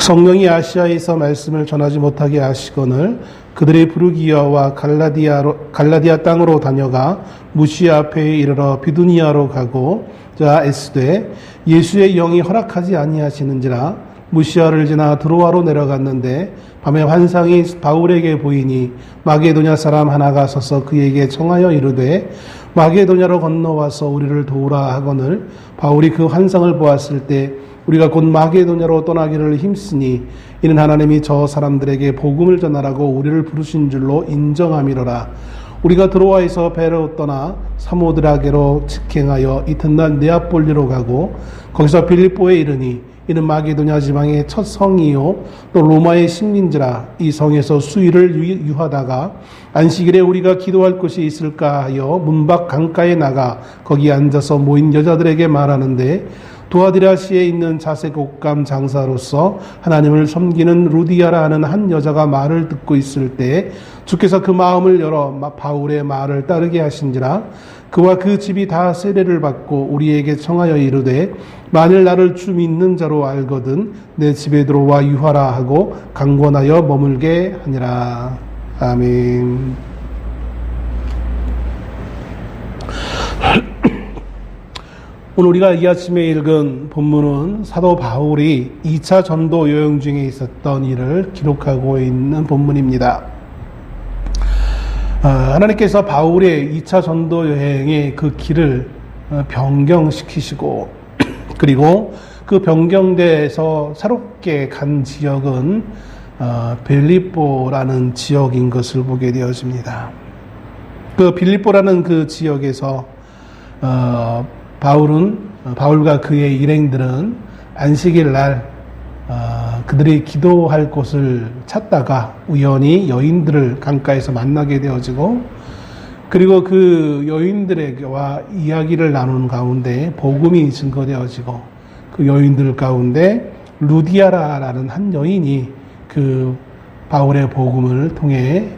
성령이 아시아에서 말씀을 전하지 못하게 하시거늘 그들의 부르기아와 갈라디아 땅으로 다녀가 무시아 앞에 이르러 비두니아로 가고 자 에스되 예수의 영이 허락하지 아니하시는지라 무시아를 지나 드로아로 내려갔는데 밤에 환상이 바울에게 보이니 마게도냐 사람 하나가 서서 그에게 청하여 이르되 마게도냐로 건너와서 우리를 도우라 하거늘 바울이 그 환상을 보았을 때 우리가 곧 마게도냐로 떠나기를 힘쓰니 이는 하나님이 저 사람들에게 복음을 전하라고 우리를 부르신 줄로 인정함이로라. 우리가 드로아에서 배로 떠나 사모드라게로 직행하여 이튿날 네아폴리로 가고 거기서 빌립보에 이르니 이는 마게도냐 지방의 첫 성이요 또 로마의 식민지라. 이 성에서 수일을 유하다가 안식일에 우리가 기도할 곳이 있을까 하여 문밖 강가에 나가 거기 앉아서 모인 여자들에게 말하는데 두아디라시에 있는 자색 옷감 장사로서 하나님을 섬기는 루디아라 하는 한 여자가 말을 듣고 있을 때 주께서 그 마음을 열어 바울의 말을 따르게 하신지라. 그와 그 집이 다 세례를 받고 우리에게 청하여 이르되 만일 나를 주 믿는 자로 알거든 내 집에 들어와 유하라 하고 강권하여 머물게 하니라. 아멘. 오늘 우리가 이 아침에 읽은 본문은 사도 바울이 2차 전도 여행 중에 있었던 일을 기록하고 있는 본문입니다. 하나님께서 바울의 2차 전도 여행의 그 길을 변경시키시고 그리고 그 변경돼서 새롭게 간 지역은 빌립보라는 지역인 것을 보게 되어집니다. 그 빌립보라는 그 지역에서 바울과 그의 일행들은 안식일 날 그들이 기도할 곳을 찾다가 우연히 여인들을 강가에서 만나게 되어지고 그리고 그 여인들과 이야기를 나누는 가운데 복음이 증거되어지고 그 여인들 가운데 루디아라는 한 여인이 그 바울의 복음을 통해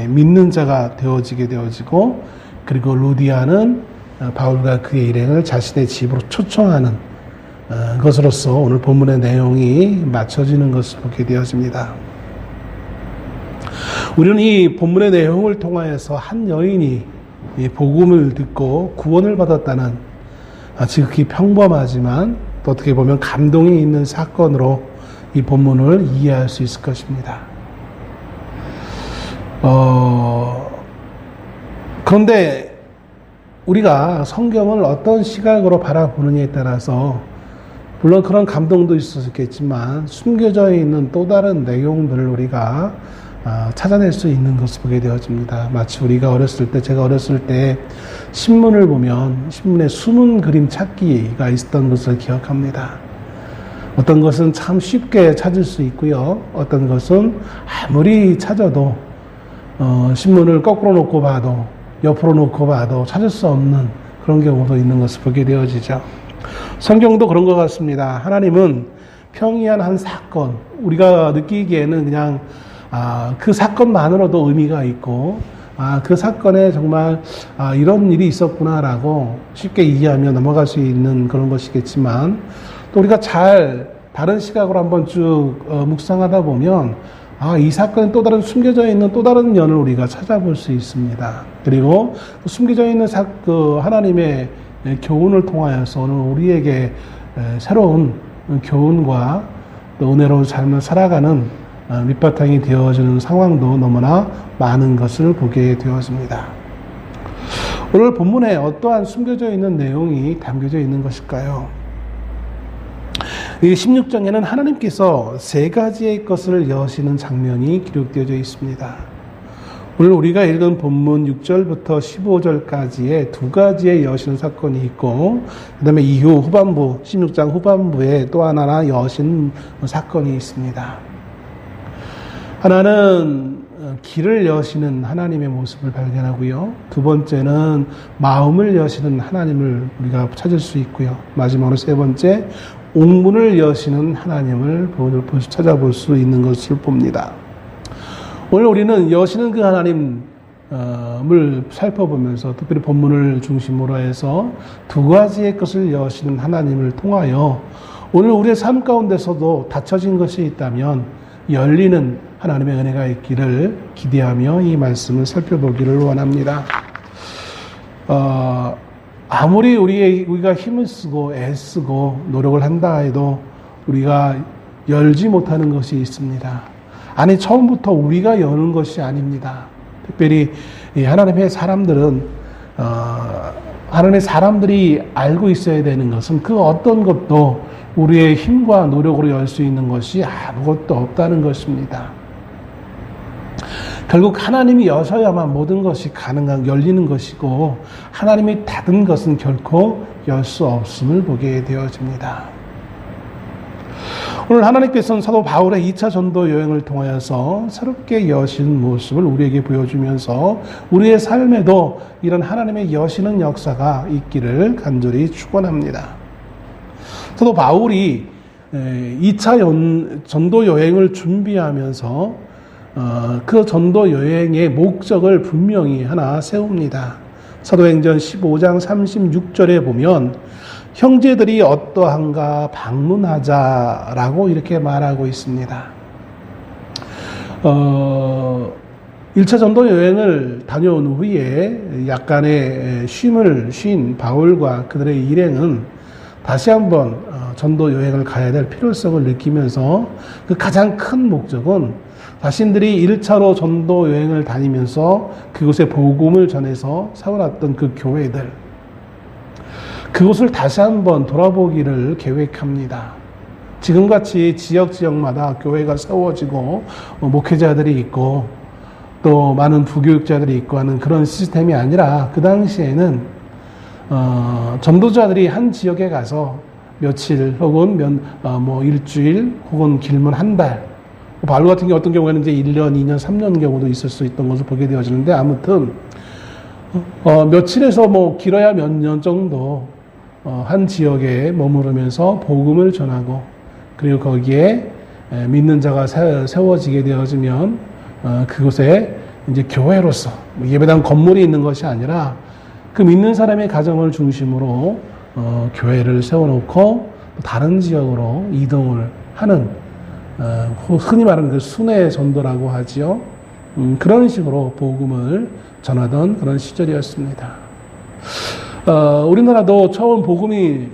믿는 자가 되어지게 되어지고 그리고 루디아는 바울과 그의 일행을 자신의 집으로 초청하는 것으로서 오늘 본문의 내용이 맞춰지는 것을 보게 되어집니다. 우리는 이 본문의 내용을 통하여서 한 여인이 복음을 듣고 구원을 받았다는 지극히 평범하지만 또 어떻게 보면 감동이 있는 사건으로 이 본문을 이해할 수 있을 것입니다. 그런데 우리가 성경을 어떤 시각으로 바라보느냐에 따라서 물론 그런 감동도 있었겠지만 숨겨져 있는 또 다른 내용들을 우리가 찾아낼 수 있는 것을 보게 되어집니다. 마치 우리가 제가 어렸을 때 신문을 보면 신문에 숨은 그림 찾기가 있었던 것을 기억합니다. 어떤 것은 참 쉽게 찾을 수 있고요. 어떤 것은 아무리 찾아도 신문을 거꾸로 놓고 봐도 옆으로 놓고 봐도 찾을 수 없는 그런 경우도 있는 것을 보게 되어지죠. 성경도 그런 것 같습니다. 하나님은 평이한 한 사건, 우리가 느끼기에는 그냥 그 사건만으로도 의미가 있고 그 사건에 정말 이런 일이 있었구나라고 쉽게 이해하며 넘어갈 수 있는 그런 것이겠지만 또 우리가 잘 다른 시각으로 한번 쭉 묵상하다 보면 이 사건에 또 다른 숨겨져 있는 또 다른 면을 우리가 찾아볼 수 있습니다. 그리고 숨겨져 있는 하나님의 교훈을 통하여서 오늘 우리에게 새로운 교훈과 또 은혜로운 삶을 살아가는 밑바탕이 되어지는 상황도 너무나 많은 것을 보게 되었습니다. 오늘 본문에 어떠한 숨겨져 있는 내용이 담겨져 있는 것일까요? 이 16장에는 하나님께서 세 가지의 것을 여시는 장면이 기록되어져 있습니다. 오늘 우리가 읽은 본문 6절부터 15절까지의 두 가지의 여시는 사건이 있고 그 다음에 이후 후반부 16장 후반부에 또 하나 여신 사건이 있습니다. 하나는 길을 여시는 하나님의 모습을 발견하고요. 두 번째는 마음을 여시는 하나님을 우리가 찾을 수 있고요. 마지막으로 세 번째 옥문을 여시는 하나님을 찾아볼 수 있는 것을 봅니다. 오늘 우리는 여시는 그 하나님을 살펴보면서 특별히 본문을 중심으로 해서 두 가지의 것을 여시는 하나님을 통하여 오늘 우리의 삶 가운데서도 닫혀진 것이 있다면 열리는 하나님의 은혜가 있기를 기대하며 이 말씀을 살펴보기를 원합니다. 아무리 우리가 힘을 쓰고 애쓰고 노력을 한다 해도 우리가 열지 못하는 것이 있습니다. 아니, 처음부터 우리가 여는 것이 아닙니다. 특별히 하나님의 사람들이 알고 있어야 되는 것은 그 어떤 것도 우리의 힘과 노력으로 열 수 있는 것이 아무것도 없다는 것입니다. 결국 하나님이 여셔야만 모든 것이 열리는 것이고, 하나님이 닫은 것은 결코 열 수 없음을 보게 되어집니다. 오늘 하나님께서는 사도 바울의 2차 전도 여행을 통하여서 새롭게 여신 모습을 우리에게 보여주면서 우리의 삶에도 이런 하나님의 여시는 역사가 있기를 간절히 축원합니다. 사도 바울이 2차 전도 여행을 준비하면서 그 전도 여행의 목적을 분명히 하나 세웁니다. 사도행전 15장 36절에 보면 형제들이 어떠한가 방문하자라고 이렇게 말하고 있습니다. 1차 전도 여행을 다녀온 후에 약간의 쉼을 쉰 바울과 그들의 일행은 다시 한번 전도 여행을 가야 될 필요성을 느끼면서 그 가장 큰 목적은 자신들이 1차로 전도 여행을 다니면서 그곳에 복음을 전해서 세워놨던 그 교회들, 그곳을 다시 한번 돌아보기를 계획합니다. 지금같이 지역마다 교회가 세워지고 목회자들이 있고 또 많은 부교육자들이 있고 하는 그런 시스템이 아니라, 그 당시에는 전도자들이 한 지역에 가서 며칠 혹은 일주일 혹은 길면 한 달, 바울 같은 경우 어떤 경우에는 이제 1년, 2년, 3년 경우도 있을 수 있던 것을 보게 되어지는데, 아무튼 며칠에서 길어야 몇 년 정도 한 지역에 머무르면서 복음을 전하고, 그리고 거기에 믿는 자가 세워지게 되어지면 그곳에 이제 교회로서 예배당 건물이 있는 것이 아니라 그 믿는 사람의 가정을 중심으로 교회를 세워놓고 다른 지역으로 이동을 하는, 흔히 말하는 그 순회 전도라고 하지요. 그런 식으로 복음을 전하던 그런 시절이었습니다. 우리나라도 처음 복음이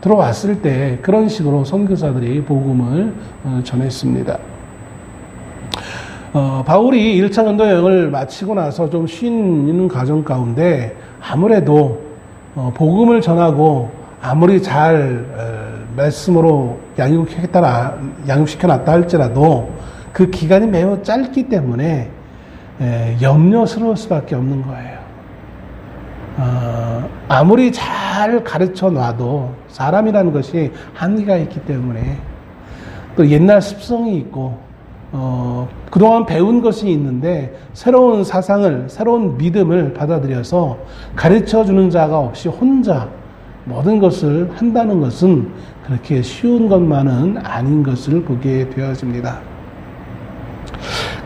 들어왔을 때 그런 식으로 선교사들이 복음을 전했습니다. 바울이 1차 전도 여행을 마치고 나서 좀 쉬는 과정 가운데 아무래도 복음을 전하고 아무리 잘 말씀으로 양육시켜놨다 할지라도 그 기간이 매우 짧기 때문에 염려스러울 수밖에 없는 거예요. 아무리 잘 가르쳐 놔도 사람이라는 것이 한계가 있기 때문에, 또 옛날 습성이 있고 그동안 배운 것이 있는데 새로운 사상을, 새로운 믿음을 받아들여서 가르쳐주는 자가 없이 혼자 모든 것을 한다는 것은 그렇게 쉬운 것만은 아닌 것을 보게 되어집니다.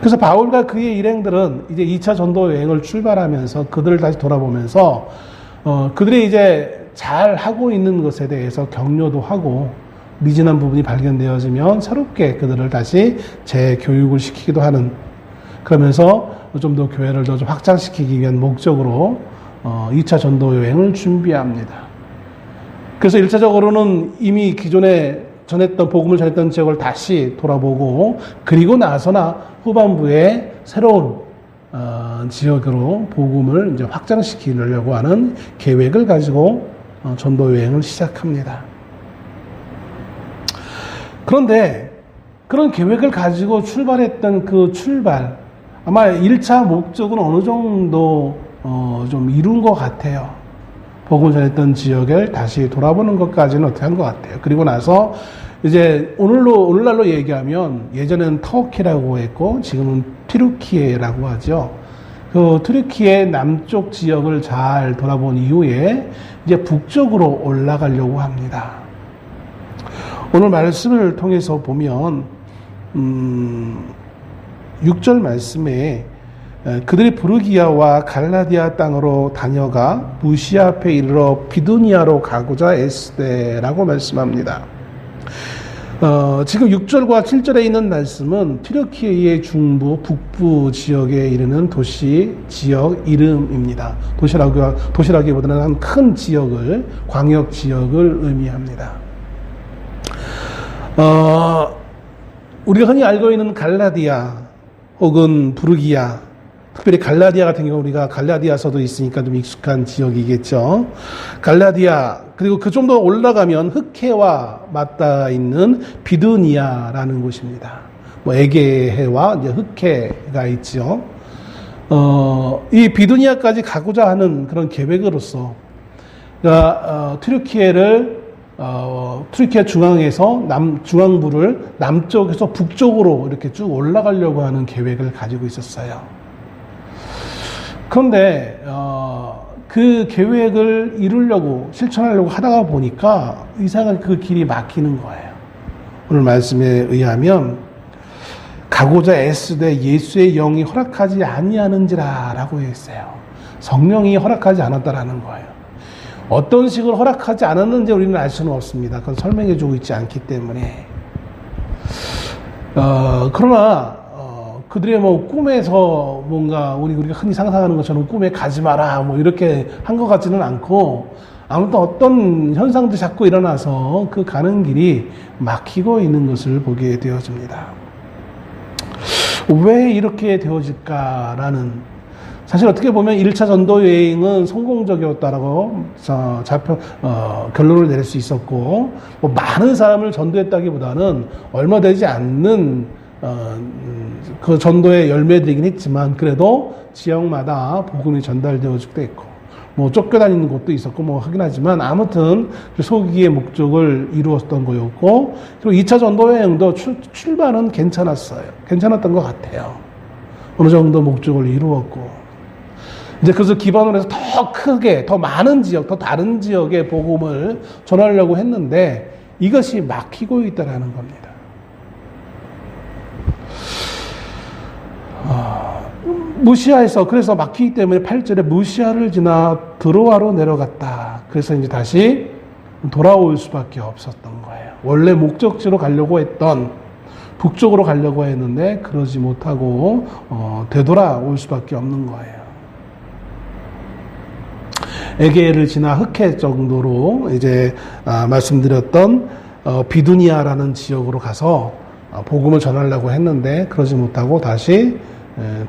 그래서 바울과 그의 일행들은 이제 2차 전도 여행을 출발하면서 그들을 다시 돌아보면서 그들이 이제 잘 하고 있는 것에 대해서 격려도 하고, 미진한 부분이 발견되어지면 새롭게 그들을 다시 재교육을 시키기도 하는, 그러면서 좀 더 교회를 더 좀 확장시키기 위한 목적으로 2차 전도 여행을 준비합니다. 그래서 1차적으로는 이미 기존에 복음을 전했던 지역을 다시 돌아보고, 그리고 나서나 후반부에 새로운 지역으로 복음을 이제 확장시키려고 하는 계획을 가지고 전도 여행을 시작합니다. 그런데 그런 계획을 가지고 출발했던 그 출발, 아마 1차 목적은 어느 정도 좀 이룬 것 같아요. 복음을 전했던 지역을 다시 돌아보는 것까지는 어떻게 한 것 같아요. 그리고 나서 이제 오늘날로 얘기하면, 예전에는 터키라고 했고 지금은 튀르키예라고 하죠. 그 튀르키예 남쪽 지역을 잘 돌아본 이후에 이제 북쪽으로 올라가려고 합니다. 오늘 말씀을 통해서 보면 6절 말씀에 그들이 부르기아와 갈라디아 땅으로 다녀가 무시아 앞에 이르러 비두니아로 가고자 애쓰되라고 말씀합니다. 지금 6절과 7절에 있는 말씀은 튀르키예의 중부, 북부 지역에 이르는 도시, 지역 이름입니다. 도시라기보다는 한 큰 지역을, 광역 지역을 의미합니다. 우리가 흔히 알고 있는 갈라디아 혹은 부르기아, 특별히 갈라디아 같은 경우 우리가 갈라디아서도 있으니까 좀 익숙한 지역이겠죠. 갈라디아, 그리고 그 좀 더 올라가면 흑해와 맞닿아 있는 비두니아라는 곳입니다. 뭐 에게해와 이제 흑해가 있죠. 이 비두니아까지 가고자 하는 그런 계획으로서, 그러니까 튀르키예 중앙에서 중앙부를 남쪽에서 북쪽으로 이렇게 쭉 올라가려고 하는 계획을 가지고 있었어요. 그런데 그 계획을 이루려고 실천하려고 하다가 보니까 이상하게 그 길이 막히는 거예요. 오늘 말씀에 의하면 가고자 애쓰되 예수의 영이 허락하지 아니하는지라라고 했어요. 성령이 허락하지 않았다라는 거예요. 어떤 식으로 허락하지 않았는지 우리는 알 수는 없습니다. 그건 설명해 주고 있지 않기 때문에. 그러나 그들의 뭐 꿈에서 뭔가 우리가 흔히 상상하는 것처럼 꿈에 가지 마라 뭐 이렇게 한 것 같지는 않고, 아무튼 어떤 현상도 자꾸 일어나서 그 가는 길이 막히고 있는 것을 보게 되어집니다. 왜 이렇게 되어질까라는, 사실 어떻게 보면 1차 전도 여행은 성공적이었다라고 결론을 내릴 수 있었고, 뭐 많은 사람을 전도했다기보다는 얼마 되지 않는 그 전도의 열매들이긴 했지만, 그래도 지역마다 복음이 전달되어지기도 했고, 뭐 쫓겨다니는 곳도 있었고 뭐 하긴 하지만, 아무튼 소기의 목적을 이루었던 거였고, 그리고 2차 전도 여행도 출발은 괜찮았던 것 같아요. 어느 정도 목적을 이루었고, 이제 그것을 기반으로 해서 더 크게, 더 많은 지역, 더 다른 지역의 복음을 전하려고 했는데 이것이 막히고 있다는 겁니다. 무시아에서, 그래서 막히기 때문에 8절에 무시아를 지나 드로아로 내려갔다. 그래서 이제 다시 돌아올 수밖에 없었던 거예요. 원래 목적지로 가려고 했던, 북쪽으로 가려고 했는데 그러지 못하고 되돌아올 수밖에 없는 거예요. 에게를 지나 흑해 정도로 이제 말씀드렸던 비두니아라는 지역으로 가서 복음을 전하려고 했는데 그러지 못하고 다시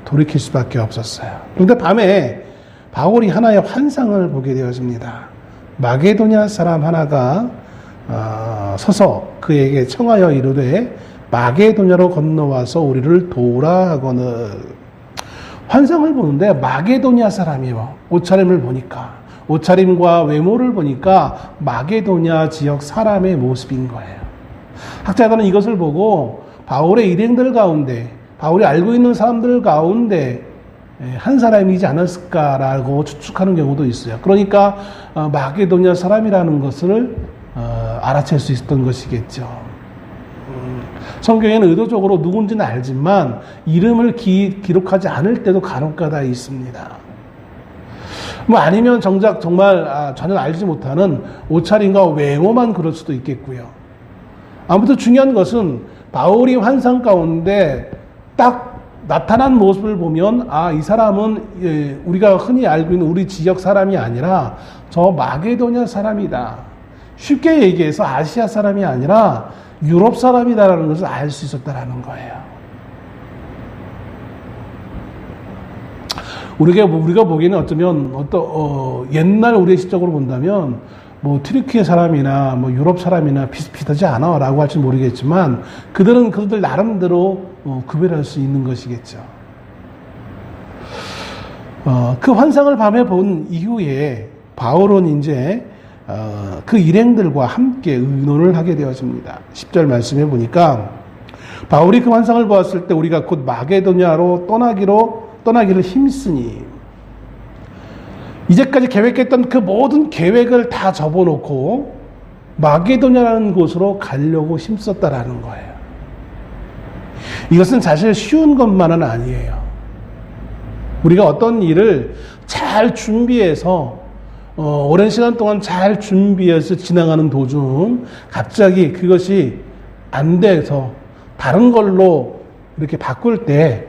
돌이킬 수밖에 없었어요. 그런데 밤에 바울이 하나의 환상을 보게 되었습니다. 마게도냐 사람 하나가 서서 그에게 청하여 이르되 마게도냐로 건너와서 우리를 도우라 하거늘. 환상을 보는데 마게도냐 사람이요. 옷차림을 보니까, 옷차림과 외모를 보니까 마게도냐 지역 사람의 모습인 거예요. 학자들은 이것을 보고 바울의 일행들 가운데, 바울이 알고 있는 사람들 가운데 한 사람이지 않았을까라고 추측하는 경우도 있어요. 그러니까 마게도냐 사람이라는 것을 알아챌 수 있었던 것이겠죠. 성경에는 의도적으로 누군지는 알지만 이름을 기록하지 않을 때도 간혹가다 있습니다. 뭐 아니면 정작 정말 전혀 알지 못하는 옷차림과 외모만 그럴 수도 있겠고요. 아무튼 중요한 것은 바울이 환상 가운데 딱 나타난 모습을 보면 이 사람은 우리가 흔히 알고 있는 우리 지역 사람이 아니라 저 마게도냐 사람이다. 쉽게 얘기해서 아시아 사람이 아니라 유럽 사람이다라는 것을 알 수 있었다라는 거예요. 우리가 보기에는 어쩌면 옛날 우리의 시적으로 본다면 뭐 튀르키예 사람이나 뭐 유럽 사람이나 비슷비슷하지 않아라고 할지 모르겠지만 그들 나름대로 구별할 수 있는 것이겠죠. 그 환상을 밤에 본 이후에 바울은 이제 그 일행들과 함께 의논을 하게 되어집니다. 10절 말씀해 보니까 바울이 그 환상을 보았을 때 우리가 곧 마게도냐로 떠나기를 힘쓰니, 이제까지 계획했던 그 모든 계획을 다 접어놓고 마게도냐라는 곳으로 가려고 힘썼다라는 거예요. 이것은 사실 쉬운 것만은 아니에요. 우리가 어떤 일을 잘 준비해서 오랜 시간 동안 잘 준비해서 진행하는 도중 갑자기 그것이 안 돼서 다른 걸로 이렇게 바꿀 때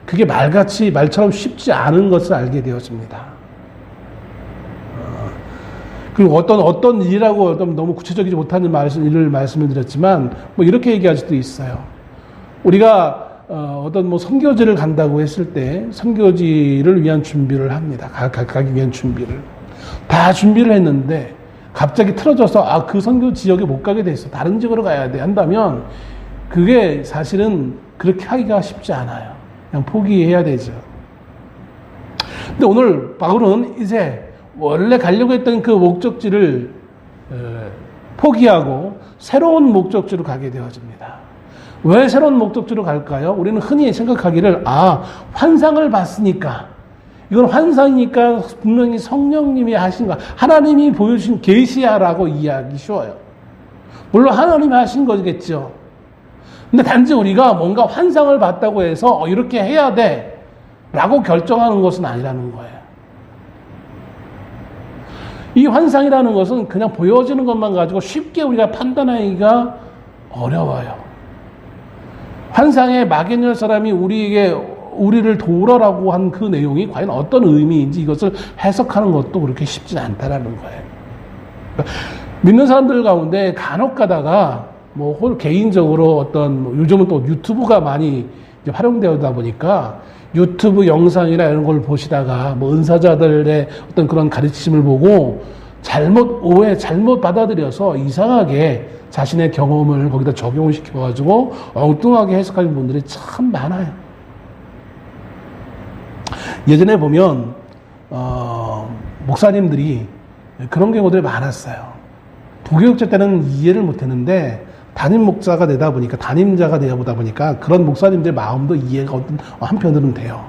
그게 말처럼 쉽지 않은 것을 알게 되었습니다. 그리고 어떤 일이라고 너무 구체적이지 못한 일을 말씀을 드렸지만 뭐 이렇게 얘기할 수도 있어요. 우리가 어떤 선교지를 간다고 했을 때 선교지를 위한 준비를 합니다. 가기 위한 준비를 다 준비를 했는데 갑자기 틀어져서 그 선교 지역에 못 가게 돼 있어. 다른 지역으로 가야 돼 한다면 그게 사실은 그렇게 하기가 쉽지 않아요. 그냥 포기해야 되죠. 근데 오늘 바울은 이제 원래 가려고 했던 그 목적지를 포기하고 새로운 목적지로 가게 되어집니다. 왜 새로운 목적지로 갈까요? 우리는 흔히 생각하기를 환상을 봤으니까 이건 환상이니까 분명히 성령님이 하신 거 하나님이 보여주신 계시야라고 이해하기 쉬워요. 물론 하나님이 하신 거겠죠. 근데 단지 우리가 뭔가 환상을 봤다고 해서 이렇게 해야 돼 라고 결정하는 것은 아니라는 거예요. 이 환상이라는 것은 그냥 보여지는 것만 가지고 쉽게 우리가 판단하기가 어려워요. 환상에 막연한 사람이 우리를 도우라고 한 그 내용이 과연 어떤 의미인지 이것을 해석하는 것도 그렇게 쉽지 않다라는 거예요. 믿는 사람들 가운데 간혹 가다가 개인적으로 요즘은 또 유튜브가 많이 이제 활용되다 보니까 유튜브 영상이나 이런 걸 보시다가 은사자들의 어떤 그런 가르침을 보고 잘못 받아들여서 이상하게 자신의 경험을 거기다 적용을 시켜가지고 엉뚱하게 해석하는 분들이 참 많아요. 예전에 보면 목사님들이 그런 경우들이 많았어요. 부교육자 때는 이해를 못했는데 담임 목사가 되다 보니까 담임자가 되다 보니까 그런 목사님들의 마음도 이해가 한편으로는 돼요.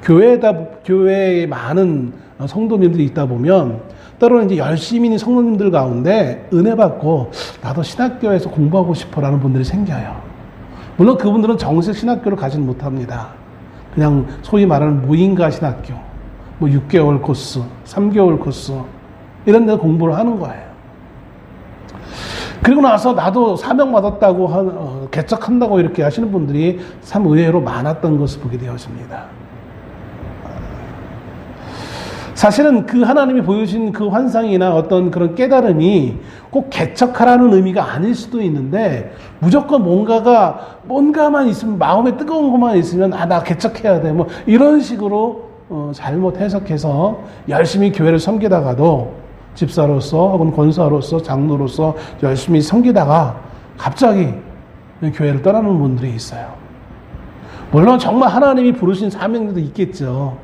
교회에 많은 성도님들이 있다 보면 때로는 이제 열심히 성도님들 가운데 은혜 받고 나도 신학교에서 공부하고 싶어라는 분들이 생겨요. 물론 그분들은 정식 신학교를 가지는 못합니다. 그냥 소위 말하는 무인가 신학교, 6개월 코스, 3개월 코스 이런 데 공부를 하는 거예요. 그리고 나서 나도 사명받았다고 개척한다고 이렇게 하시는 분들이 참 의외로 많았던 것을 보게 되었습니다. 사실은 그 하나님이 보여주신 그 환상이나 어떤 그런 깨달음이 꼭 개척하라는 의미가 아닐 수도 있는데 무조건 뭔가만 있으면 마음에 뜨거운 것만 있으면 나 개척해야 돼 이런 식으로 잘못 해석해서 열심히 교회를 섬기다가도 집사로서 혹은 권사로서 장로로서 열심히 섬기다가 갑자기 교회를 떠나는 분들이 있어요. 물론 정말 하나님이 부르신 사명도 있겠죠.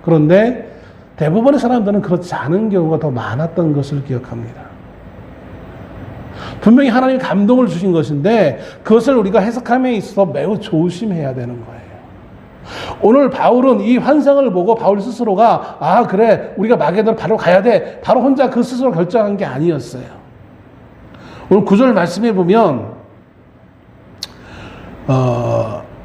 그런데 대부분의 사람들은 그렇지 않은 경우가 더 많았던 것을 기억합니다. 분명히 하나님이 감동을 주신 것인데 그것을 우리가 해석함에 있어서 매우 조심해야 되는 거예요. 오늘 바울은 이 환상을 보고 바울 스스로가 그래 우리가 마게도를 바로 가야 돼 바로 혼자 그 스스로 결정한 게 아니었어요. 오늘 9절 말씀해 보면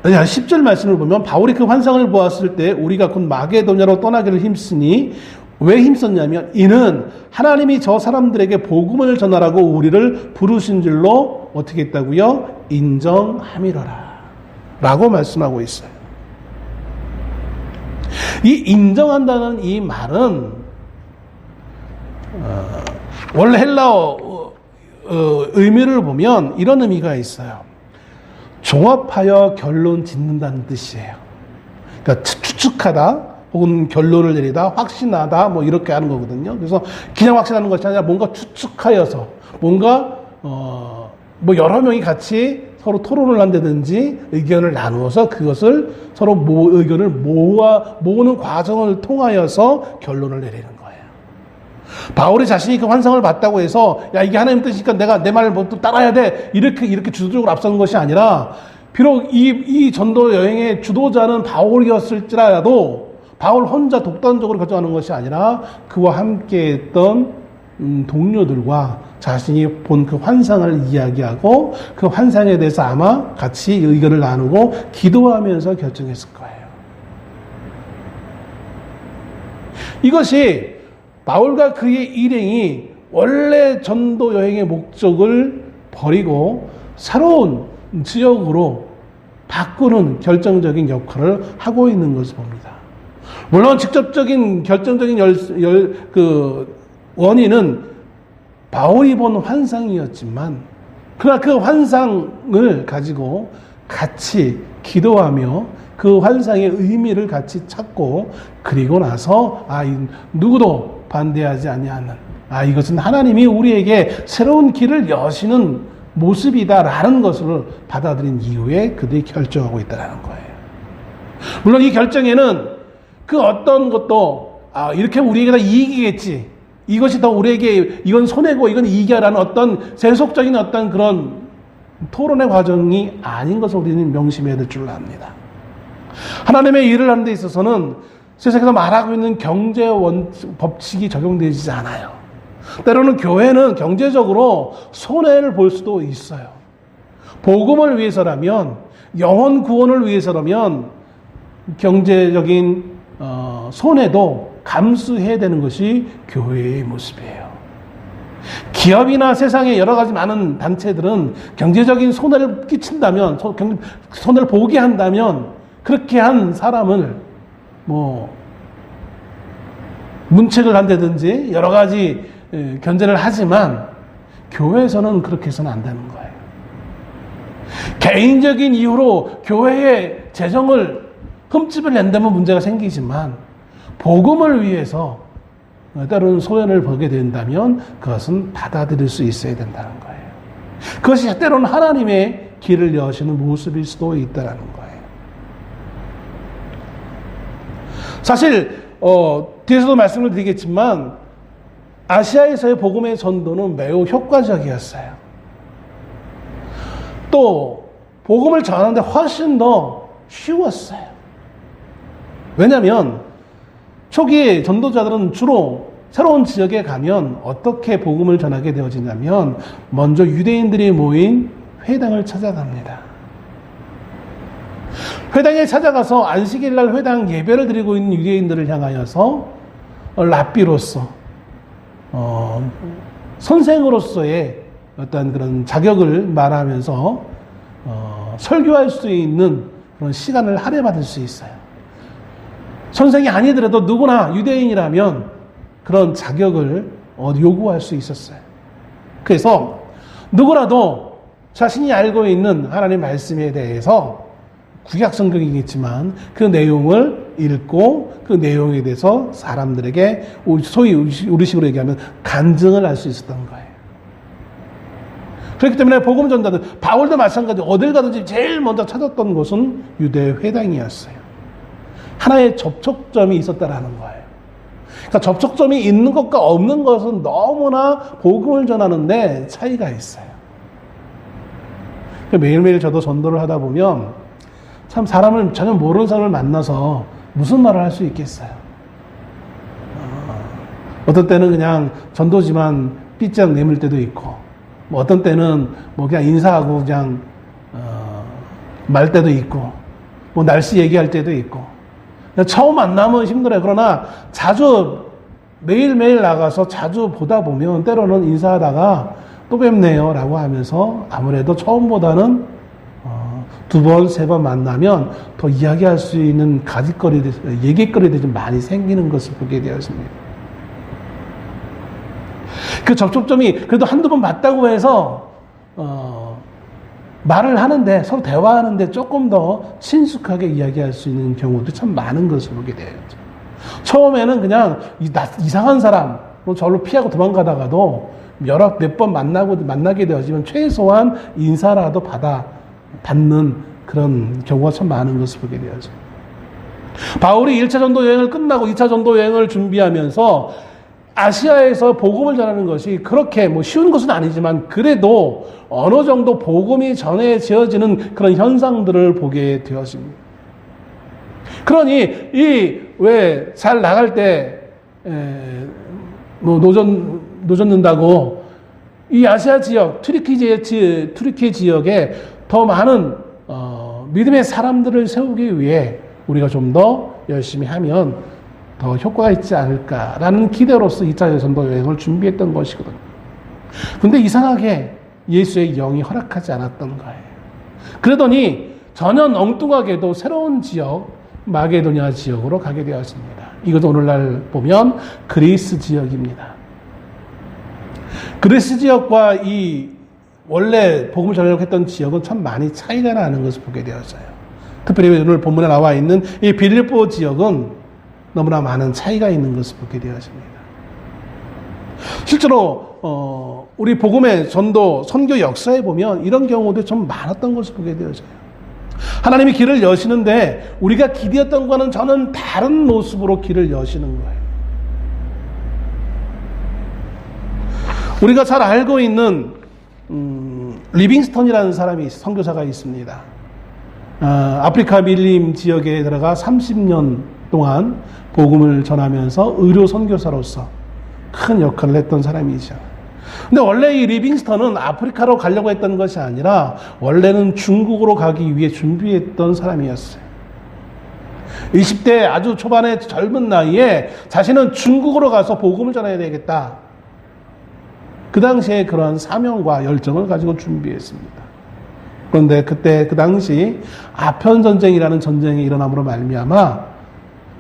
10절 말씀을 보면 바울이 그 환상을 보았을 때 우리가 곧 마게도냐로 떠나기를 힘쓰니 왜 힘썼냐면 이는 하나님이 저 사람들에게 복음을 전하라고 우리를 부르신 줄로 어떻게 했다고요? 인정함이로라 라고 말씀하고 있어요. 이 인정한다는 이 말은 원래 헬라어 의미를 보면 이런 의미가 있어요. 종합하여 결론 짓는다는 뜻이에요. 그러니까 추측하다 혹은 결론을 내리다 확신하다 이렇게 하는 거거든요. 그래서 그냥 확신하는 것이 아니라 뭔가 추측하여서 뭔가 여러 명이 같이 서로 토론을 한다든지 의견을 나누어서 그것을 서로 의견을 모으는 과정을 통하여서 결론을 내리는 거예요. 바울이 자신이 그 환상을 봤다고 해서 이게 하나님 뜻이니까 내가 내 말을 따라야 돼 이렇게 주도적으로 앞서는 것이 아니라 비록 이 전도 여행의 주도자는 바울이었을지라도 바울 혼자 독단적으로 결정하는 것이 아니라 그와 함께 했던 동료들과 자신이 본 그 환상을 이야기하고 그 환상에 대해서 아마 같이 의견을 나누고 기도하면서 결정했을 거예요. 이것이 바울과 그의 일행이 원래 전도 여행의 목적을 버리고 새로운 지역으로 바꾸는 결정적인 역할을 하고 있는 것을 봅니다. 물론 직접적인 결정적인 원인은 바울이 본 환상이었지만, 그러나 그 환상을 가지고 같이 기도하며 그 환상의 의미를 같이 찾고, 그리고 나서 누구도 반대하지 아니하는, 이것은 하나님이 우리에게 새로운 길을 여시는 모습이다라는 것을 받아들인 이후에 그들이 결정하고 있다는 거예요. 물론 이 결정에는 그 어떤 것도 이렇게 하면 우리에게 다 이익이겠지, 이것이 더 우리에게 이건 손해고 이건 이익이라는 어떤 세속적인 어떤 그런 토론의 과정이 아닌 것을 우리는 명심해야 될 줄 압니다. 하나님의 일을 하는 데 있어서는 세상에서 말하고 있는 경제 법칙이 적용되지 않아요. 때로는 교회는 경제적으로 손해를 볼 수도 있어요. 복음을 위해서라면, 영혼 구원을 위해서라면 경제적인 손해도 감수해야 되는 것이 교회의 모습이에요. 기업이나 세상의 여러 가지 많은 단체들은 경제적인 손해를 끼친다면, 손해를 보게 한다면 그렇게 한 사람을 문책을 한다든지 여러 가지 견제를 하지만, 교회에서는 그렇게 해서는 안 되는 거예요. 개인적인 이유로 교회의 재정을 흠집을 낸다면 문제가 생기지만, 복음을 위해서 때로는 손해를 보게 된다면 그것은 받아들일 수 있어야 된다는 거예요. 그것이 때로는 하나님의 길을 여시는 모습일 수도 있다는 거예요. 사실 뒤에서도 말씀을 드리겠지만, 아시아에서의 복음의 전도는 매우 효과적이었어요. 또 복음을 전하는데 훨씬 더 쉬웠어요. 왜냐하면 초기에 전도자들은 주로 새로운 지역에 가면 어떻게 복음을 전하게 되어지냐면, 먼저 유대인들이 모인 회당을 찾아갑니다. 회당에 찾아가서 안식일날 회당 예배를 드리고 있는 유대인들을 향하여서 랍비로서, 선생으로서의 어떤 그런 자격을 말하면서 설교할 수 있는 그런 시간을 할애받을 수 있어요. 선생이 아니더라도 누구나 유대인이라면 그런 자격을 요구할 수 있었어요. 그래서 누구라도 자신이 알고 있는 하나님의 말씀에 대해서, 구약 성경이겠지만 그 내용을 읽고 그 내용에 대해서 사람들에게 소위 우리식으로 얘기하면 간증을 할 수 있었던 거예요. 그렇기 때문에 복음 전자들, 바울도 마찬가지로 어딜 가든지 제일 먼저 찾았던 곳은 유대 회당이었어요. 하나의 접촉점이 있었다라는 거예요. 그러니까 접촉점이 있는 것과 없는 것은 너무나 복음을 전하는데 차이가 있어요. 매일매일 저도 전도를 하다 보면 참 사람을 전혀 모르는 사람을 만나서 무슨 말을 할 수 있겠어요. 어떤 때는 그냥 전도지만 삐짝 내밀 때도 있고, 어떤 때는 그냥 인사하고 그냥 말 때도 있고, 날씨 얘기할 때도 있고. 처음 만나면 힘들어요. 그러나 자주 매일매일 나가서 자주 보다 보면 때로는 인사하다가 또 뵙네요 라고 하면서 아무래도 처음보다는 두 번, 세 번 만나면 더 이야기할 수 있는 얘기거리들이 좀 많이 생기는 것을 보게 되었습니다. 그 접촉점이 그래도 한두 번 맞다고 해서 말을 하는데, 서로 대화하는데 조금 더 친숙하게 이야기할 수 있는 경우도 참 많은 것을 보게 돼요. 처음에는 그냥 이상한 사람, 저로 피하고 도망가다가도 몇 번 만나게 되어지면 최소한 인사라도 받는 그런 경우가 참 많은 것을 보게 되어져요. 바울이 1차 전도 여행을 끝나고 2차 전도 여행을 준비하면서 아시아에서 복음을 전하는 것이 그렇게 쉬운 것은 아니지만, 그래도 어느 정도 복음이 전해지어지는 그런 현상들을 보게 되었습니다. 그러니 왜 잘 나갈 때 노젓는다고 이 아시아 지역, 튀르키 지역에 더 많은 믿음의 사람들을 세우기 위해 우리가 좀 더 열심히 하면 더 효과가 있지 않을까라는 기대로서 2차 전도 여행을 준비했던 것이거든요. 근데 이상하게 예수의 영이 허락하지 않았던 거예요. 그러더니 전혀 엉뚱하게도 새로운 지역, 마게도냐 지역으로 가게 되었습니다. 이것도 오늘날 보면 그리스 지역입니다. 그리스 지역과 이 원래 복음을 전하려고 했던 지역은 참 많이 차이가 나는 것을 보게 되었어요. 특별히 오늘 본문에 나와 있는 이 빌립보 지역은 너무나 많은 차이가 있는 것을 보게 되었습니다. 실제로 우리 복음의 전도 선교 역사에 보면 이런 경우도 좀 많았던 것을 보게 되어져요. 하나님이 길을 여시는데 우리가 기대했던 것과는 전혀 다른 모습으로 길을 여시는 거예요. 우리가 잘 알고 있는 리빙스턴이라는 사람이 선교사가 있습니다. 아프리카 밀림 지역에 들어가 30년 동안 복음을 전하면서 의료 선교사로서 큰 역할을 했던 사람이죠. 근데 원래 이 리빙스턴은 아프리카로 가려고 했던 것이 아니라 원래는 중국으로 가기 위해 준비했던 사람이었어요. 20대 아주 초반의 젊은 나이에 자신은 중국으로 가서 복음을 전해야 되겠다. 그 당시에 그러한 사명과 열정을 가지고 준비했습니다. 그런데 그때 그 당시 아편 전쟁이라는 전쟁이 일어남으로 말미암아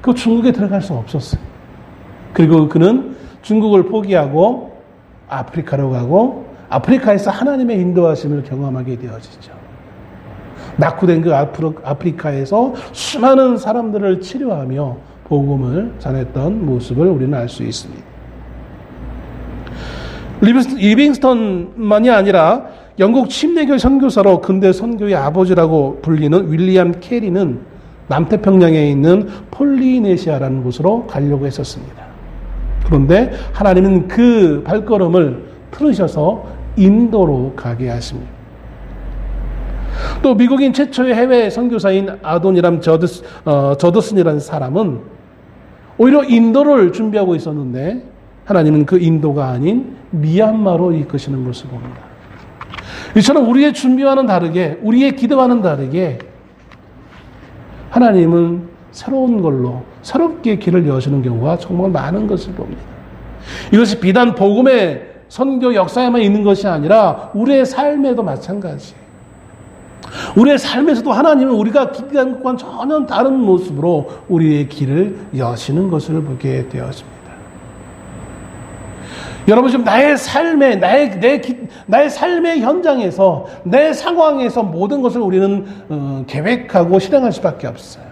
그 중국에 들어갈 수 없었어요. 그리고 그는 중국을 포기하고 아프리카로 가고 아프리카에서 하나님의 인도하심을 경험하게 되어지죠. 낙후된 그 아프리카에서 수많은 사람들을 치료하며 복음을 전했던 모습을 우리는 알 수 있습니다. 리빙스턴만이 아니라 영국 침례교 선교사로 근대 선교의 아버지라고 불리는 윌리엄 캐리는 남태평양에 있는 폴리네시아라는 곳으로 가려고 했었습니다. 그런데 하나님은 그 발걸음을 틀으셔서 인도로 가게 하십니다. 또 미국인 최초의 해외 선교사인 아도니람 저드슨이라는 사람은 오히려 인도를 준비하고 있었는데 하나님은 그 인도가 아닌 미얀마로 이끄시는 것을 봅니다. 이처럼 우리의 준비와는 다르게, 우리의 기도와는 다르게 하나님은 새로운 걸로 새롭게 길을 여시는 경우가 정말 많은 것을 봅니다. 이것이 비단 복음의 선교 역사에만 있는 것이 아니라 우리의 삶에도 마찬가지예요. 우리의 삶에서도 하나님은 우리가 기대한 것과는 전혀 다른 모습으로 우리의 길을 여시는 것을 보게 되었습니다. 여러분 지금 나의 삶에 나의 삶의 현장에서 내 상황에서 모든 것을 우리는 계획하고 실행할 수밖에 없어요.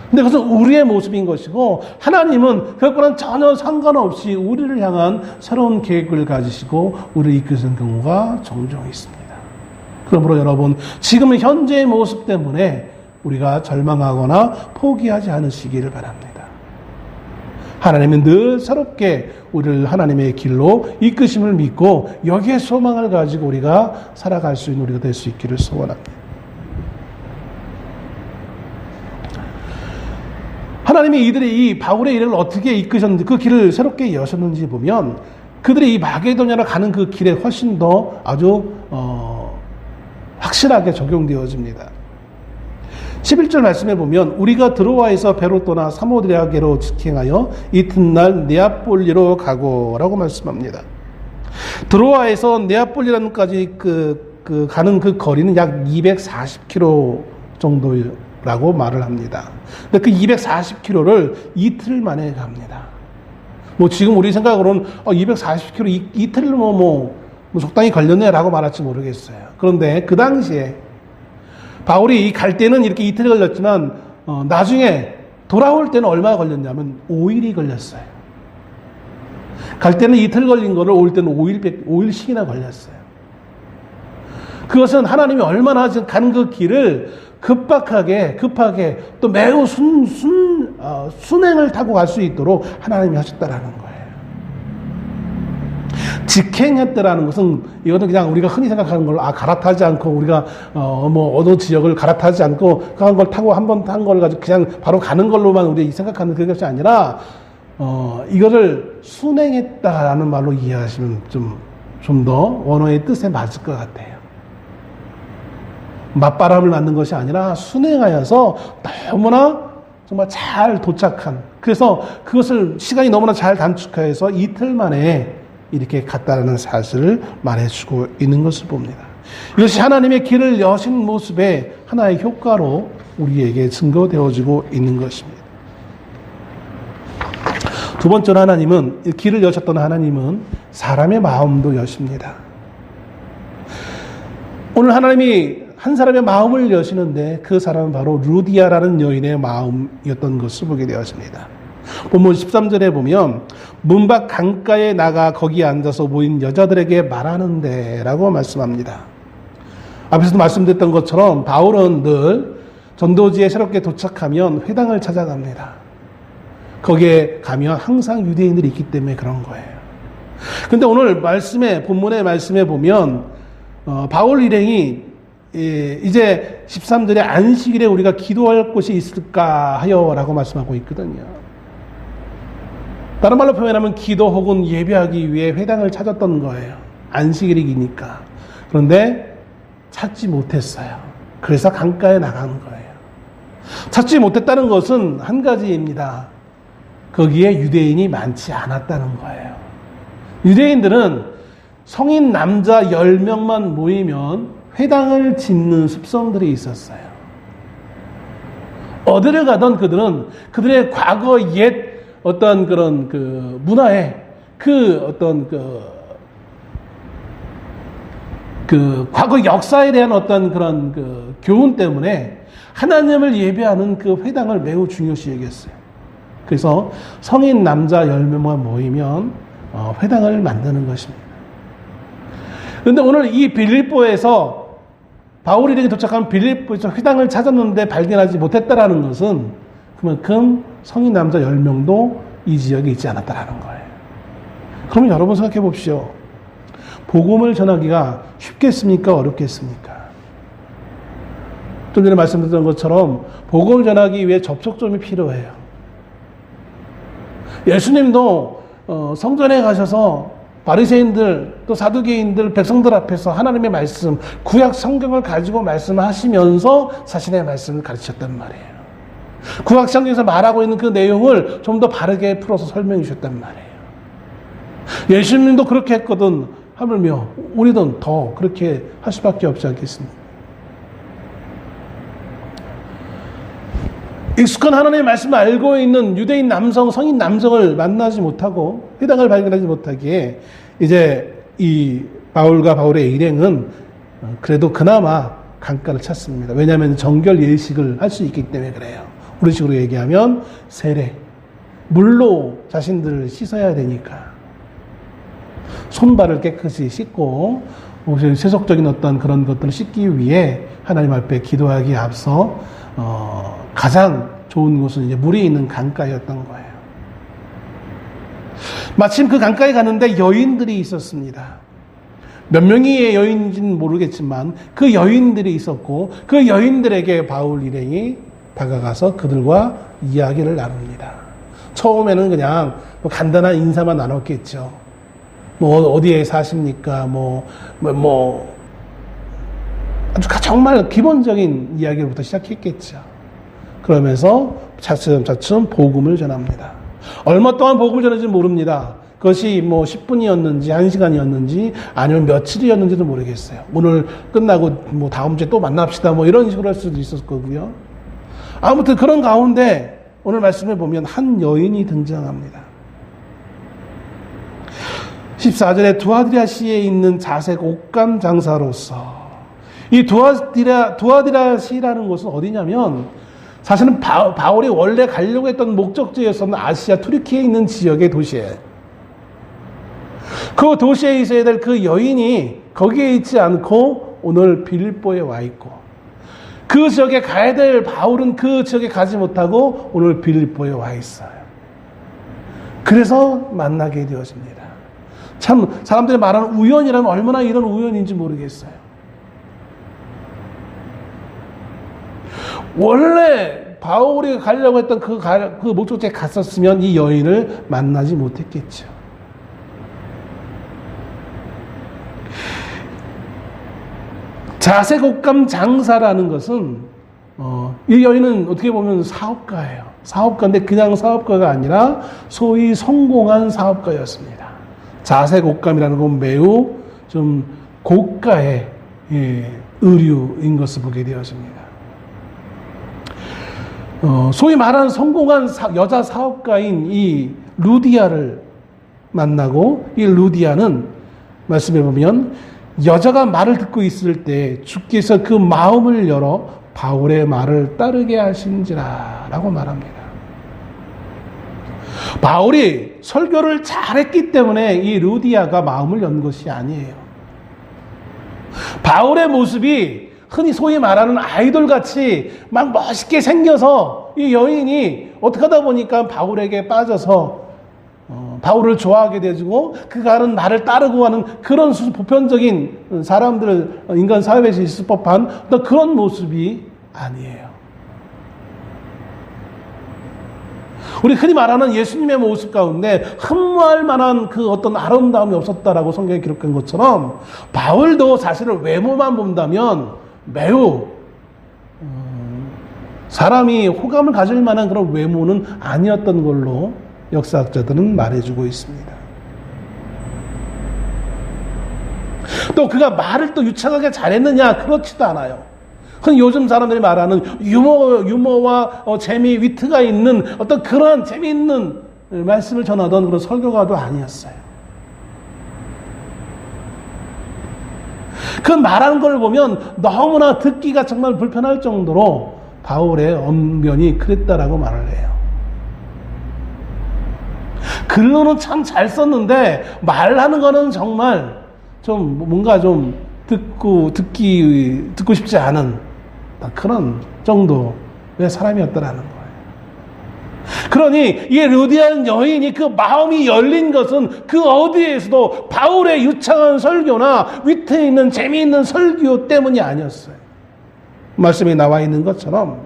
근데 그것은 우리의 모습인 것이고 하나님은 그것과는 전혀 상관없이 우리를 향한 새로운 계획을 가지시고 우리를 이끄시는 경우가 종종 있습니다. 그러므로 여러분 지금 현재의 모습 때문에 우리가 절망하거나 포기하지 않으시기를 바랍니다. 하나님은 늘 새롭게 우리를 하나님의 길로 이끄심을 믿고 여기에 소망을 가지고 우리가 살아갈 수 있는 우리가 될 수 있기를 소원합니다. 하나님이 이들이 이 바울의 일을 어떻게 이끄셨는지 그 길을 새롭게 여셨는지 보면 그들이 이 마게도냐로 가는 그 길에 훨씬 더 아주 확실하게 적용되어집니다. 11절 말씀에 보면 우리가 드로아에서 배로 떠나 사모드라게로 직행하여 이튿날 네아폴리로 가고 라고 말씀합니다. 드로아에서 네아폴리라는까지 가는 그 거리는 약 240km 정도라고 말을 합니다. 근데 그 240km를 이틀 만에 갑니다. 뭐 지금 우리 생각으로는 240km 이틀 뭐 적당히 걸렸네라고 말할지 모르겠어요. 그런데 그 당시에 바울이 갈 때는 이렇게 이틀 걸렸지만 나중에 돌아올 때는 얼마 걸렸냐면 5일이 걸렸어요. 갈 때는 이틀 걸린 거를 올 때는 5일씩이나 걸렸어요. 그것은 하나님이 얼마나 지금 가는 그 길을 급하게 또 매우 순행을 타고 갈 수 있도록 하나님이 하셨다라는 거예요. 직행했다라는 것은 이것은 그냥 우리가 흔히 생각하는 걸로 갈아타지 않고 우리가 어느 지역을 갈아타지 않고 그런 걸 타고 한 번 탄 걸 가지고 그냥 바로 가는 걸로만 우리 생각하는 그것이 아니라 이거를 순행했다라는 말로 이해하시면 좀 더 원어의 뜻에 맞을 것 같아요. 맞바람을 맞는 것이 아니라 순행하여서 너무나 정말 잘 도착한, 그래서 그것을 시간이 너무나 잘 단축해서 이틀 만에 이렇게 갔다라는 사실을 말해주고 있는 것을 봅니다. 이것이 하나님의 길을 여신 모습의 하나의 효과로 우리에게 증거되어지고 있는 것입니다. 두 번째로 하나님은, 길을 여셨던 하나님은 사람의 마음도 여십니다. 오늘 하나님이 한 사람의 마음을 여시는데 그 사람은 바로 루디아라는 여인의 마음이었던 것을 보게 되었습니다. 본문 13절에 보면 문 밖 강가에 나가 거기에 앉아서 모인 여자들에게 말하는데 라고 말씀합니다. 앞에서도 말씀드렸던 것처럼 바울은 늘 전도지에 새롭게 도착하면 회당을 찾아갑니다. 거기에 가면 항상 유대인들이 있기 때문에 그런 거예요. 근데 오늘 본문의 말씀에 보면 바울 일행이 이제 13절에 안식일에 우리가 기도할 곳이 있을까 하여 라고 말씀하고 있거든요. 다른 말로 표현하면 기도 혹은 예배하기 위해 회당을 찾았던 거예요. 안식일이니까. 그런데 찾지 못했어요. 그래서 강가에 나간 거예요. 찾지 못했다는 것은 한 가지입니다. 거기에 유대인이 많지 않았다는 거예요. 유대인들은 성인 남자 10명만 모이면 회당을 짓는 습성들이 있었어요. 어디를 가던 그들의 과거 옛 어떤 그런 그 문화에 그 과거 역사에 대한 어떤 그런 그 교훈 때문에 하나님을 예배하는 그 회당을 매우 중요시 여겼어요. 그래서 성인 남자 10명만 모이면 회당을 만드는 것입니다. 그런데 오늘 이 빌립보에서 바울이 이렇게 도착한 빌립보에서 회당을 찾았는데 발견하지 못했다라는 것은 그만큼 성인 남자 10명도 이 지역에 있지 않았다라는 거예요. 그러면 여러분 생각해 봅시오. 복음을 전하기가 쉽겠습니까? 어렵겠습니까? 좀 전에 말씀드렸던 것처럼 복음을 전하기 위해 접촉점이 필요해요. 예수님도 성전에 가셔서 바리새인들 또 사두개인들 백성들 앞에서 하나님의 말씀 구약 성경을 가지고 말씀하시면서 자신의 말씀을 가르치셨단 말이에요. 구약 성경에서 말하고 있는 그 내용을 좀 더 바르게 풀어서 설명해 주셨단 말이에요. 예수님도 그렇게 했거든. 하물며 우리도 더 그렇게 할 수밖에 없지 않겠습니까? 익숙한 하나님의 말씀을 알고 있는 유대인 남성, 성인 남성을 만나지 못하고 회당을 발견하지 못하기에 이제 이 바울과 바울의 일행은 그래도 그나마 강가를 찾습니다. 왜냐하면 정결 예식을 할 수 있기 때문에 그래요. 우리 식으로 얘기하면 세례, 물로 자신들을 씻어야 되니까 손발을 깨끗이 씻고 세속적인 어떤 그런 것들을 씻기 위해 하나님 앞에 기도하기에 앞서 가장 좋은 곳은 이제 물이 있는 강가였던 거예요. 마침 그 강가에 가는데 여인들이 있었습니다. 몇 명의 여인인지는 모르겠지만 그 여인들이 있었고 그 여인들에게 바울 일행이 다가가서 그들과 이야기를 나눕니다. 처음에는 그냥 간단한 인사만 나눴겠죠. 어디에 사십니까? 아주 정말 기본적인 이야기부터 시작했겠죠. 그러면서 차츰차츰 복음을 전합니다. 얼마 동안 복음을 전했는지 모릅니다. 그것이 10분이었는지 1시간이었는지 아니면 며칠이었는지도 모르겠어요. 오늘 끝나고 다음 주에 또 만납시다 이런 식으로 할 수도 있었을 거고요. 아무튼 그런 가운데 오늘 말씀에 보면 한 여인이 등장합니다. 14절에 두아디라시에 있는 자색 옷감 장사로서, 이 두아디라시라는 곳은 어디냐면 사실은 바울이 원래 가려고 했던 목적지였었는 아시아 투르키에 있는 지역의 도시예요. 그 도시에 있어야 될 그 여인이 거기에 있지 않고 오늘 빌립보에 와 있고, 그 지역에 가야 될 바울은 그 지역에 가지 못하고 오늘 빌립보에 와 있어요. 그래서 만나게 되어집니다. 참 사람들이 말하는 우연이라면 얼마나 이런 우연인지 모르겠어요. 원래 바울이 가려고 했던 그 목적지에 갔었으면 이 여인을 만나지 못했겠죠. 자색 옷감 장사라는 것은 이 여인은 어떻게 보면 사업가예요. 사업가인데 그냥 사업가가 아니라 소위 성공한 사업가였습니다. 자색옥감이라는 건 매우 좀 고가의 의류인 것을 보게 되었습니다. 소위 말하는 성공한 여자 사업가인 이 루디아를 만나고, 이 루디아는 말씀해 보면 여자가 말을 듣고 있을 때 주께서 그 마음을 열어 바울의 말을 따르게 하신지라 라고 말합니다. 바울이 설교를 잘했기 때문에 이 루디아가 마음을 연 것이 아니에요. 바울의 모습이 흔히 소위 말하는 아이돌같이 막 멋있게 생겨서 이 여인이 어떻게 하다 보니까 바울에게 빠져서 바울을 좋아하게 되고 그가 하는 말을 따르고 하는 그런 보편적인 사람들, 인간 사회에서 있을 법한 어떤 그런 모습이 아니에요. 우리 흔히 말하는 예수님의 모습 가운데 흠모할 만한 그 어떤 아름다움이 없었다라고 성경에 기록한 것처럼 바울도 사실은 외모만 본다면 매우 사람이 호감을 가질 만한 그런 외모는 아니었던 걸로 역사학자들은 말해주고 있습니다. 또 그가 말을 또 유창하게 잘했느냐? 그렇지도 않아요. 흔히 요즘 사람들이 말하는 유머와 재미, 위트가 있는 어떤 그러한 재미있는 말씀을 전하던 그런 설교가도 아니었어요. 그 말하는 걸 보면 너무나 듣기가 정말 불편할 정도로 바울의 언변이 그랬다라고 말을 해요. 글로는 참 잘 썼는데 말하는 거는 정말 좀 뭔가 좀 듣고 싶지 않은 그런 정도의 사람이었다라는 거예요. 그러니 이 루디아는 여인이 그 마음이 열린 것은 그 어디에서도 바울의 유창한 설교나 위트 있는 재미있는 설교 때문이 아니었어요. 말씀에 나와 있는 것처럼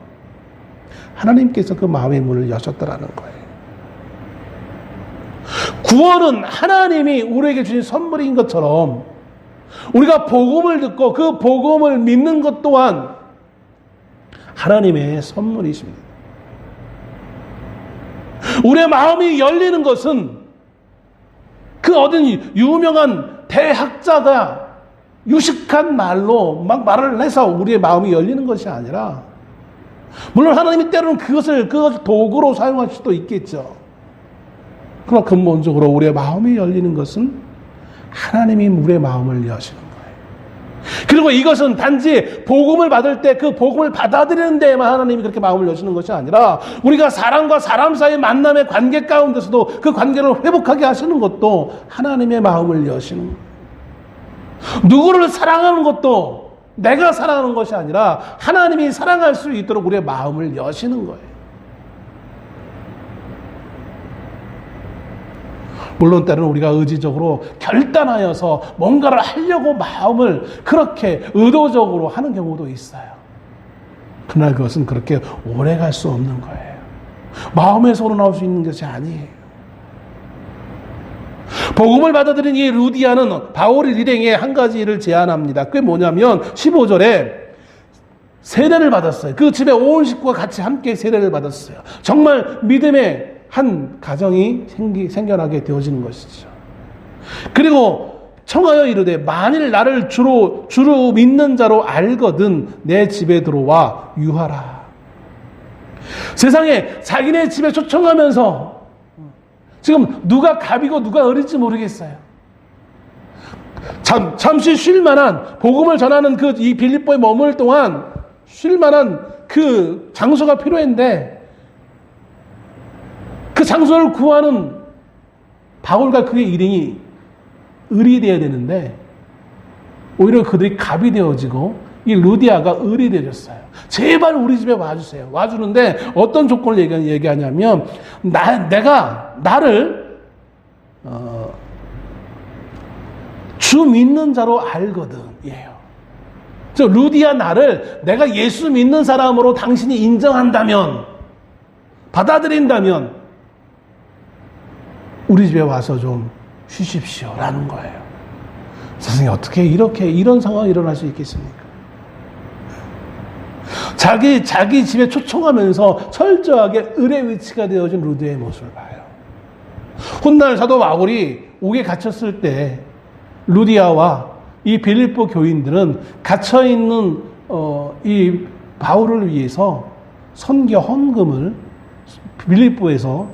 하나님께서 그 마음의 문을 여셨다라는 거예요. 구원은 하나님이 우리에게 주신 선물인 것처럼 우리가 복음을 듣고 그 복음을 믿는 것 또한 하나님의 선물이십니다. 우리의 마음이 열리는 것은 그 어떤 유명한 대학자가 유식한 말로 막 말을 해서 우리의 마음이 열리는 것이 아니라, 물론 하나님이 때로는 그것을 도구로 사용할 수도 있겠죠. 그러나 근본적으로 우리의 마음이 열리는 것은 하나님이 우리의 마음을 여시는 거예요. 그리고 이것은 단지 복음을 받을 때 그 복음을 받아들이는 데에만 하나님이 그렇게 마음을 여시는 것이 아니라 우리가 사람과 사람 사이의 만남의 관계 가운데서도 그 관계를 회복하게 하시는 것도 하나님의 마음을 여시는 거예요. 누구를 사랑하는 것도 내가 사랑하는 것이 아니라 하나님이 사랑할 수 있도록 우리의 마음을 여시는 거예요. 물론 때로는 우리가 의지적으로 결단하여서 뭔가를 하려고 마음을 그렇게 의도적으로 하는 경우도 있어요. 그러나 그것은 그렇게 오래 갈 수 없는 거예요. 마음에서 우러나올 수 있는 것이 아니에요. 복음을 받아들인 이 루디아는 바울의 일행에 한 가지를 제안합니다. 그게 뭐냐면 15절에 세례를 받았어요. 그 집에 온 식구가 같이 함께 세례를 받았어요. 정말 믿음의 한 가정이 생겨나게 되어지는 것이죠. 그리고 청하여 이르되 만일 나를 주로 믿는 자로 알거든 내 집에 들어와 유하라. 세상에 자기네 집에 초청하면서 지금 누가 갑이고 누가 을일지 모르겠어요. 잠시 쉴 만한, 복음을 전하는 이 빌립보에 머물 동안 쉴 만한 그 장소가 필요했는데 그 장소를 구하는 바울과 그의 일행이 을이 되어야 되는데 오히려 그들이 갑이 되어지고 이 루디아가 을이 되어졌어요. 제발 우리 집에 와주세요. 와주는데 어떤 조건을 얘기하냐면 내가 나를 주 믿는 자로 알거든 이에요. 루디아 나를 내가 예수 믿는 사람으로 당신이 인정한다면, 받아들인다면 우리 집에 와서 좀 쉬십시오 라는 거예요. 세상에 어떻게 이런 상황이 일어날 수 있겠습니까? 자기 집에 초청하면서 철저하게 을의 위치가 되어진 루디아의 모습을 봐요. 훗날 사도 바울이 옥에 갇혔을 때 루디아와 이 빌립보 교인들은 갇혀있는 이 바울을 위해서 선교 헌금을 빌립보에서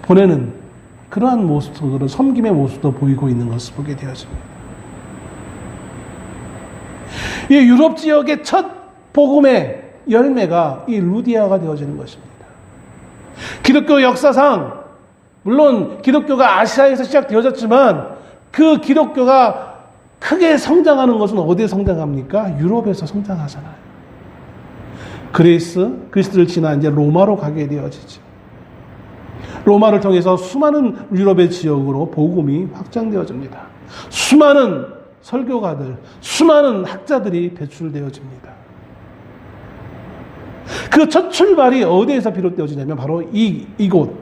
보내는 그러한 모습으로 섬김의 모습도 보이고 있는 것을 보게 되어집니다. 이 유럽 지역의 첫 복음의 열매가 이 루디아가 되어지는 것입니다. 기독교 역사상 물론 기독교가 아시아에서 시작되어졌지만 그 기독교가 크게 성장하는 것은 어디에 성장합니까? 유럽에서 성장하잖아요. 그리스를 지나 이제 로마로 가게 되어지죠. 로마를 통해서 수많은 유럽의 지역으로 복음이 확장되어집니다. 수많은 설교가들, 수많은 학자들이 배출되어집니다. 그 첫 출발이 어디에서 비롯되어지냐면 바로 이곳,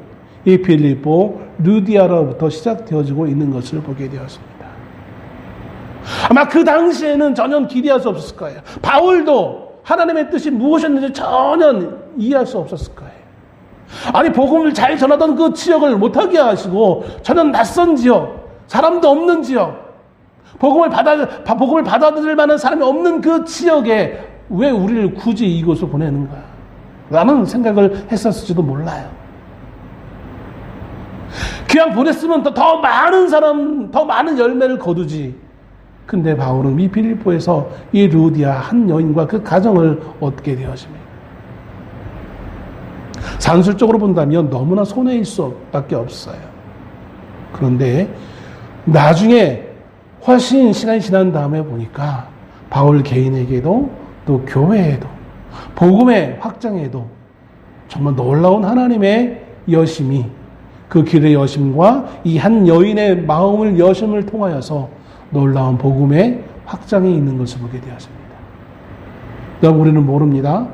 이 빌립보 루디아로부터 시작되어지고 있는 것을 보게 되었습니다. 아마 그 당시에는 전혀 기대할 수 없었을 거예요. 바울도 하나님의 뜻이 무엇이었는지 전혀 이해할 수 없었을 거예요. 아니 복음을 잘 전하던 그 지역을 못하게 하시고 전혀 낯선 지역, 사람도 없는 지역, 복음을 받아들일 만한 사람이 없는 그 지역에 왜 우리를 굳이 이곳을 보내는가 라는 생각을 했었을지도 몰라요. 그냥 보냈으면 더 많은 사람, 더 많은 열매를 거두지. 근데 바울은 이 빌립보에서 이 루디아 한 여인과 그 가정을 얻게 되어집니다. 산술적으로 본다면 너무나 손해일 수밖에 없어요. 그런데 나중에 훨씬 시간이 지난 다음에 보니까 바울 개인에게도 또 교회에도 복음의 확장에도 정말 놀라운 하나님의 여심이 그 길의 여심과 이 한 여인의 마음을 여심을 통하여서 놀라운 복음의 확장이 있는 것을 보게 되었습니다. 여러분 우리는 모릅니다.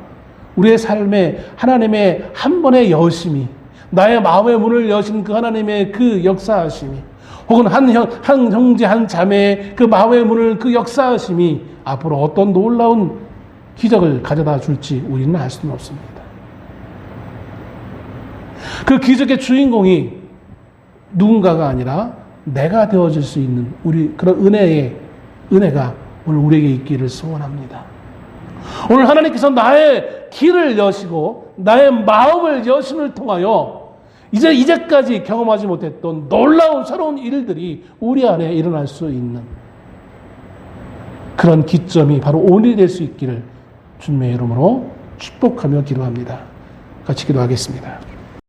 우리의 삶에 하나님의 한 번의 여심이 나의 마음의 문을 여신 그 하나님의 그 역사하심이 혹은 한 형제 한 자매의 그 마음의 문을 그 역사하심이 앞으로 어떤 놀라운 기적을 가져다 줄지 우리는 알 수는 없습니다. 그 기적의 주인공이 누군가가 아니라 내가 되어질 수 있는 우리 그런 은혜가 오늘 우리에게 있기를 소원합니다. 오늘 하나님께서 나의 길을 여시고 나의 마음을 여심을 통하여 이제까지 경험하지 못했던 놀라운 새로운 일들이 우리 안에 일어날 수 있는 그런 기점이 바로 오늘이 될 수 있기를 주님의 이름으로 축복하며 기도합니다. 같이 기도하겠습니다.